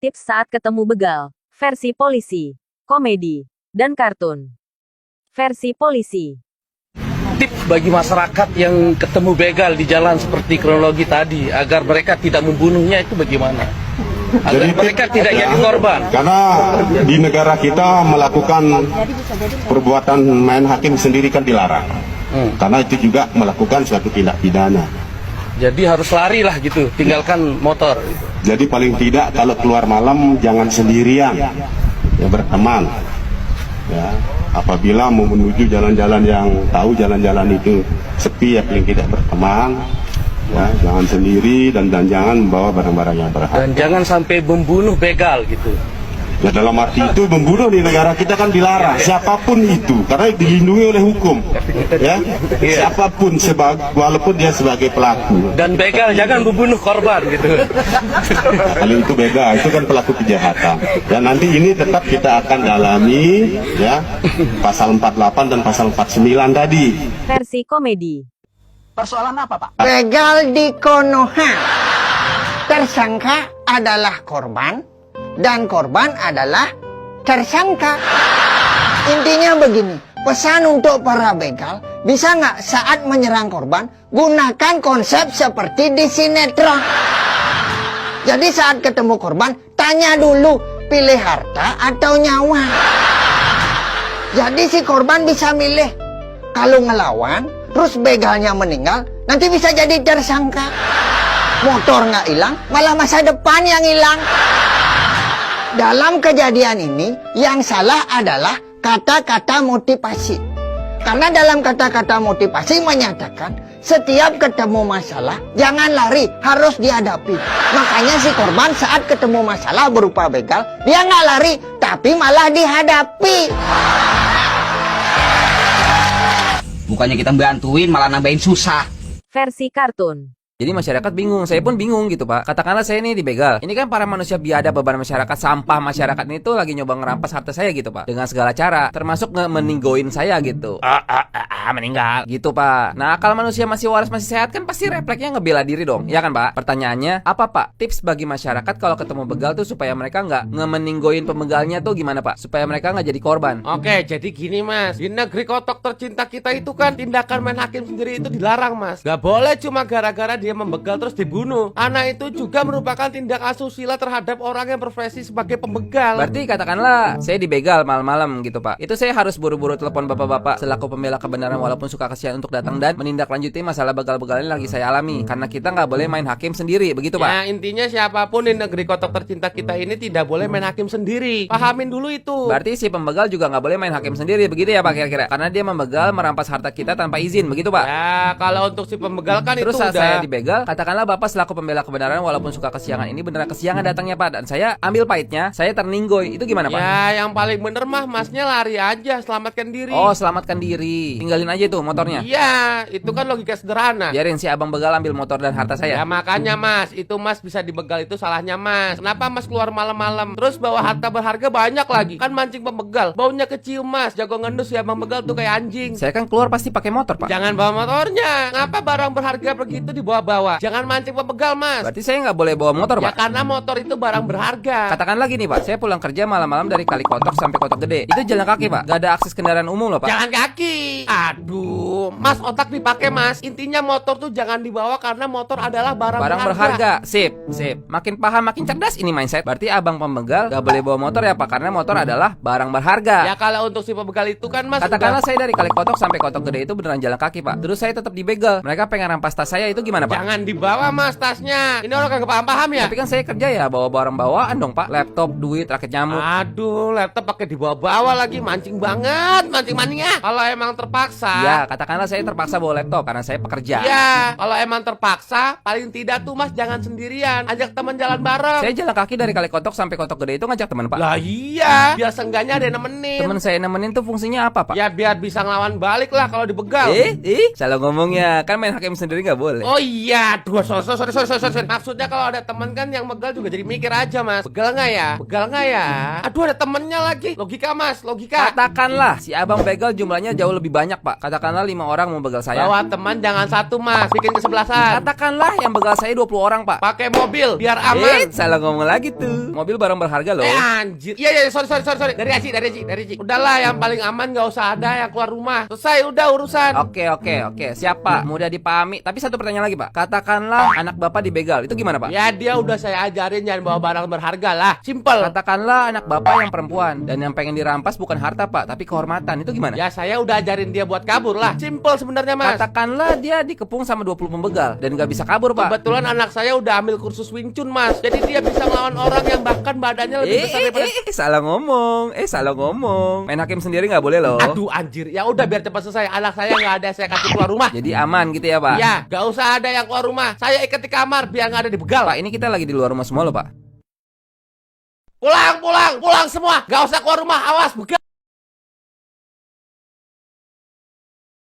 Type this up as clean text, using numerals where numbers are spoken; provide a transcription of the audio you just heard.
tips saat ketemu begal. Versi polisi, komedi, dan kartun. Versi polisi. Tips bagi masyarakat yang ketemu begal di jalan seperti kronologi tadi, agar mereka tidak membunuhnya itu bagaimana? Agar mereka tidak jadi korban. Karena di negara kita melakukan perbuatan main hakim sendiri kan dilarang. Karena itu juga melakukan suatu tindak pidana. Jadi harus lari lah gitu, tinggalkan motor. Jadi paling tidak kalau keluar malam jangan sendirian, ya berteman. Ya, apabila mau menuju jalan-jalan yang tahu jalan-jalan itu sepi ya paling tidak berteman. Ya, jangan sendiri dan jangan membawa barang-barang yang berharga. Dan jangan sampai membunuh begal gitu. Ya dalam arti itu membunuh di negara kita kan dilarang, siapapun itu, karena dilindungi oleh hukum. Ya, siapapun walaupun dia sebagai pelaku. Dan begal jangan membunuh korban gitu. Kalau itu beda, itu kan pelaku kejahatan. Dan nanti ini tetap kita akan dalami, ya, pasal 48 dan pasal 49 tadi. Versi komedi. Persoalan apa, Pak? Begal di Konoha. Tersangka adalah korban dan korban adalah tersangka. Intinya begini, pesan untuk para begal, bisa nggak saat menyerang korban gunakan konsep seperti di sinetron. Jadi saat ketemu korban, tanya dulu pilih harta atau nyawa. Jadi si korban bisa milih. Kalau ngelawan, terus begalnya meninggal, nanti bisa jadi tersangka. Motor nggak hilang, malah masa depan yang hilang. Dalam kejadian ini, yang salah adalah kata-kata motivasi. Karena dalam kata-kata motivasi menyatakan, setiap ketemu masalah, jangan lari, harus dihadapi. Makanya si korban saat ketemu masalah berupa begal, dia nggak lari, tapi malah dihadapi. Bukannya kita bantuin, malah nambahin susah. Versi kartun. Jadi masyarakat bingung, saya pun bingung gitu Pak. Katakanlah saya ini dibegal. Ini kan para manusia biadab, beban masyarakat, sampah masyarakat ini tuh lagi nyoba ngerampas harta saya gitu Pak. Dengan segala cara, termasuk meninggoin saya gitu. Meninggal gitu Pak. Nah kalau manusia masih waras, masih sehat kan pasti refleksnya ngebela diri dong. Ya kan Pak? Pertanyaannya, apa Pak tips bagi masyarakat kalau ketemu begal tuh supaya mereka nggak ngemeninggoin pembegalnya tuh gimana Pak? Supaya mereka nggak jadi korban. Oke, jadi gini Mas, di negeri kotok tercinta kita itu kan tindakan main hakim sendiri itu dilarang Mas. Gak boleh cuma gara-gara dia membegal terus dibunuh. Anak itu juga merupakan tindak asusila terhadap orang yang berprofesi sebagai pembegal. Berarti katakanlah saya dibegal malam-malam gitu Pak. Itu saya harus buru-buru telepon bapak-bapak selaku pembela kebenaran walaupun suka kasihan untuk datang dan menindaklanjuti masalah begal-begal ini lagi saya alami. Karena kita nggak boleh main hakim sendiri, begitu Pak? Ya intinya siapapun di negeri kotok tercinta kita ini tidak boleh main hakim sendiri. Pahamin dulu itu. Berarti si pembegal juga nggak boleh main hakim sendiri, begitu ya Pak kira-kira? Karena dia membegal, merampas harta kita tanpa izin, begitu Pak? Ya kalau untuk si pembegal kan Terus itu saat udah. saya dibegal, katakanlah Bapak selaku pembela kebenaran walaupun suka kesiangan ini beneran kesiangan datangnya Pak, dan saya ambil pahitnya, saya terninggoy, itu gimana Pak? Ya yang paling bener mah Masnya lari aja, selamatkan diri. Oh selamatkan diri, tinggalin aja tuh motornya. Iya, itu kan logika sederhana. Biarin si abang begal ambil motor dan harta saya. Ya makanya Mas, itu Mas bisa dibegal itu salahnya Mas. Kenapa Mas keluar malam-malam terus bawa harta berharga banyak lagi? Kan mancing pembegal, baunya kecium Mas. Jago ngendus ya abang begal tuh kayak anjing. Saya kan keluar pasti pakai motor Pak. Jangan bawa motornya. Ngapa barang berharga begitu dibawa-bawa? Jangan mancing pembegal Mas. Berarti saya nggak boleh bawa motor Ya Pak? karena motor itu barang berharga. Katakan lagi nih Pak, saya pulang kerja malam-malam dari Kali Kotok sampai Kotok Gede. Itu jalan kaki Pak, gak ada akses kendaraan umum loh Pak. Jangan kaki. Aduh, Mas otak dipakai Mas. Intinya motor tuh jangan dibawa karena motor adalah barang Berharga. Sip. Makin paham makin cerdas ini mindset. Berarti abang pembegal gak boleh bawa motor ya Pak, karena motor adalah barang berharga. Ya kalau untuk si pembegal itu kan Mas Katakanlah udah. saya dari Kali Kotok sampai Kotok Gede itu beneran jalan kaki Pak. Terus saya tetap dibegal. Mereka pengen rampas tas saya, itu gimana Pak? Jangan dibawa Mas tasnya. Ini orang kagak paham-paham ya. Tapi kan saya kerja ya, bawa barang bawaan dong Pak. Laptop, duit, rakit nyamuk. Aduh, laptop pakai dibawa-bawa lagi, mancing banget, mancing ya. Kalau emang terpaksa. Ya, katakanlah saya terpaksa bawa laptop karena saya pekerja. Ya, kalau emang terpaksa, paling tidak tuh Mas jangan sendirian, ajak teman jalan bareng. Saya jalan kaki dari Kali Kotok sampai Kotok Gede itu ngajak teman Pak. Lah iya, biar seenggaknya ada yang nemenin. Temen saya nemenin tuh fungsinya apa Pak? Ya biar bisa ngelawan balik lah kalau dibegal. Salah ngomongnya, kan main hakim sendiri nggak boleh. Oh iya. iya, sorry. Maksudnya kalau ada teman kan yang begal juga jadi mikir aja, Mas. Begal nggak ya? Begal nggak ya? Aduh, ada temennya lagi. Logika, Mas, logika. Katakanlah si abang begal jumlahnya jauh lebih banyak, Pak. Katakanlah 5 orang mau begal saya. Bawa teman jangan satu, Mas. Bikin kesebelasan. Katakanlah yang begal saya 20 orang, Pak. Pakai mobil biar aman. Salah ngomong lagi tuh. Mobil barang berharga loh. Anjir. Iya, sorry. Dari Aji. Udahlah, yang paling aman nggak usah ada yang keluar rumah. Selesai, udah urusan. Oke. Siapa? Mudah dipahami. Tapi satu pertanyaan lagi, Pak. Katakanlah anak Bapak dibegal. Itu gimana, Pak? Ya dia udah saya ajarin jangan bawa barang berharga lah. Simple. Katakanlah anak Bapak yang perempuan dan yang pengen dirampas bukan harta, Pak, tapi kehormatan. Itu gimana? Ya saya udah ajarin dia buat kabur lah. Simple sebenarnya, Mas. Katakanlah dia dikepung sama 20 pembegal dan nggak bisa kabur, Pak. Kebetulan anak saya udah ambil kursus Wing Chun, Mas. Jadi dia bisa melawan orang yang bahkan badannya lebih besar daripada... Salah ngomong. Main hakim sendiri nggak boleh loh. Aduh anjir. Ya udah biar cepat selesai. Anak saya nggak ada saya kasih keluar rumah. Jadi aman gitu ya, Pak? Ya, gak usah ada yang keluar rumah. Saya ikat di kamar biar nggak ada dibegal. Pak, ini kita lagi di luar rumah semua loh, Pak. Pulang semua. Gak usah keluar rumah. Awas begal.